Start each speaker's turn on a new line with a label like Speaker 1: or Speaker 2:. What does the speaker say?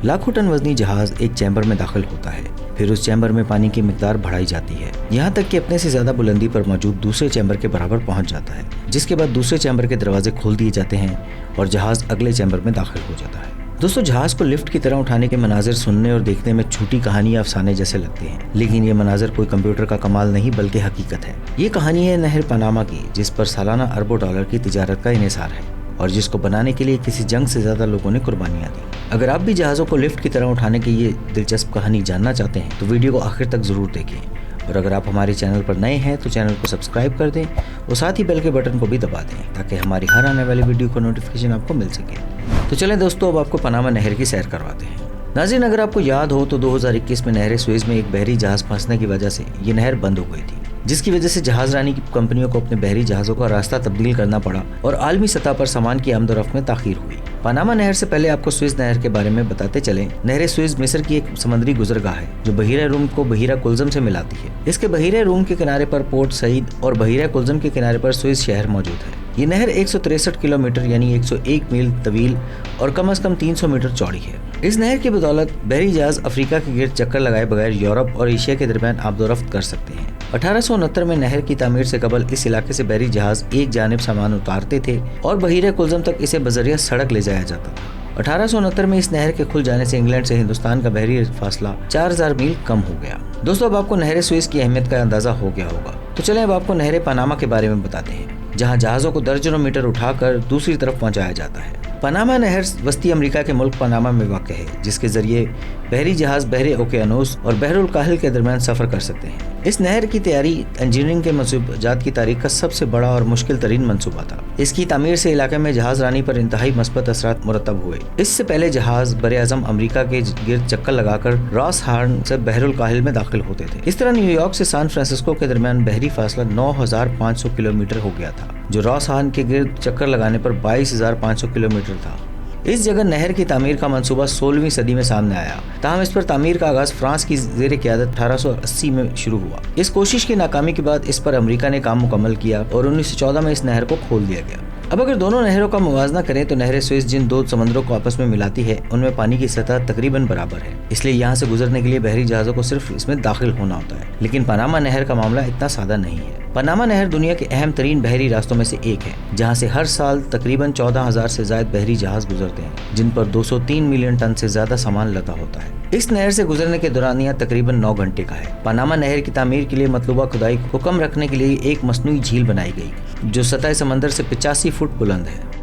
Speaker 1: लाखों टन वजनी जहाज एक चैम्बर में दाखिल होता है, फिर उस चैम्बर में पानी की मिकदार बढ़ाई जाती है, यहाँ तक कि अपने से ज्यादा बुलंदी पर मौजूद दूसरे चैम्बर के बराबर पहुंच जाता है, जिसके बाद दूसरे चैम्बर के दरवाजे खोल दिए जाते हैं और जहाज अगले चैम्बर में दाखिल हो जाता है। दोस्तों, जहाज को लिफ्ट की तरह उठाने के मनाजिर सुनने और देखने में छोटी कहानी या अफसाने जैसे लगते हैं, लेकिन ये मनाजिर कोई कंप्यूटर का कमाल नहीं बल्कि हकीकत है। ये कहानी है नहर पनामा की, जिस पर सालाना अरबों डॉलर की तिजारत का इन्हिसार है और जिसको बनाने के लिए किसी जंग से ज्यादा लोगों ने कुर्बानियां दी। अगर आप भी जहाज़ों को लिफ्ट की तरह उठाने की ये दिलचस्प कहानी जानना चाहते हैं तो वीडियो को आखिर तक जरूर देखें, और अगर आप हमारे चैनल पर नए हैं तो चैनल को सब्सक्राइब कर दें और साथ ही बेल के बटन को भी दबा दें ताकि हमारी हर आने वाली वीडियो का नोटिफिकेशन आपको मिल सके। तो चलें दोस्तों, अब आपको पनामा नहर की सैर करवाते हैं। नाज़रीन, अगर आपको याद हो तो 2021 में नहर सुएज में एक बहरी जहाज फंसने की वजह से ये नहर बंद हो गई थी, जिसकी वजह से जहाज रानी की कंपनियों को अपने बहरी जहाज़ों का रास्ता तब्दील करना पड़ा और आलमी सतह पर सामान की आमदोरफ्त में ताखीर हुई। पनामा नहर से पहले आपको सुएज नहर के बारे में बताते चलें। नहर सुएज मिस्र की एक समंदरी गुजरगाह है जो बहीरा रूम को बहीरा कुल्ज़म से मिलाती है। इसके बहीरा रूम के किनारे पर पोर्ट सईद और बहीरा कुल्ज़म के किनारे पर सुएज शहर मौजूद है। ये नहर 163 किलोमीटर यानी 101 मील तवील और कम से कम 300 मीटर चौड़ी है। इस नहर की बदौलत बहरी जहाज अफ्रीका के गिर्द चक्कर लगाए बगैर यूरोप और एशिया के दरमियान आमदोरफ्त कर सकते हैं। 1869 में नहर की तामीर से कबल इस इलाके से बहरी जहाज एक जानिब सामान उतारते थे और बहीरा कुल्ज़म तक इसे बजरिया सड़क ले जाया जाता था। 1869 में इस नहर के खुल जाने से इंग्लैंड से हिंदुस्तान का बहरी फासला 4000 मील कम हो गया। दोस्तों, अब आपको नहर सुएज की अहमियत का अंदाजा हो गया होगा, तो चलें अब आपको नहर पनामा के बारे में बताते हैं, जहां जहाज़ों को दर्जनों मीटर उठाकर दूसरी तरफ पहुंचाया जाता है। पनामा नहर वस्ती अमेरिका के मुल्क पनामा में वाक़ है, जिसके जरिए बहरी जहाज बहरे ओकेयानूस और बहरुल काहिल के दरमियान सफ़र कर सकते हैं। इस नहर की तैयारी इंजीनियरिंग के मंसूबाजात की तारीख का सबसे बड़ा और मुश्किल तरीन मंसूबा था। इसकी तामीर से इलाके में जहाज रानी पर इंतहाई मस्बत असरात मुरतब हुए। इससे पहले जहाज बरे-आज़म अमरीका के गिर्द चक्कर लगाकर रॉस हार्न से बहरुल काहिल में दाखिल होते थे। इस तरह न्यूयॉर्क से सैन फ्रांसिस्को के दरमियान बहरी फासला 9500 किलोमीटर हो गया था, जो रॉस हार्न के गिर्द चक्कर लगाने पर 22500 किलोमीटर था। इस जगह नहर की तामीर का मंसूबा 16वीं सदी में सामने आया, ताहम इस पर तामीर का आगाज फ्रांस की ज़ेर क़यादत 1880 में शुरू हुआ। इस कोशिश की नाकामी के बाद इस पर अमेरिका ने काम मुकम्मल किया और 1914 में इस नहर को खोल दिया गया। अब अगर दोनों नहरों का मुवाजना करें तो नहर सुएज जिन दो समंदरों को आपस में मिलाती है उनमें पानी की सतह तकरीबन बराबर है, इसलिए यहाँ से गुजरने के लिए बहरी जहाज़ों को सिर्फ इसमें दाखिल होना होता है। लेकिन पनामा नहर का मामला इतना सादा नहीं है। पनामा नहर दुनिया के अहम तरीन बहरी रास्तों में से एक है, जहाँ से हर साल तकरीबन 14,000 से ज्यादा बहरी जहाज गुजरते हैं, जिन पर 203 मिलियन टन से ज्यादा सामान लदा होता है। इस नहर से गुजरने के दौरानिया तकरीबन 9 घंटे का है। पनामा नहर की तामीर के लिए मतलूबा खुदाई को कम रखने के लिए एक मसनूई झील बनाई गई, जो सतह समंदर से 85 फुट बुलंद है।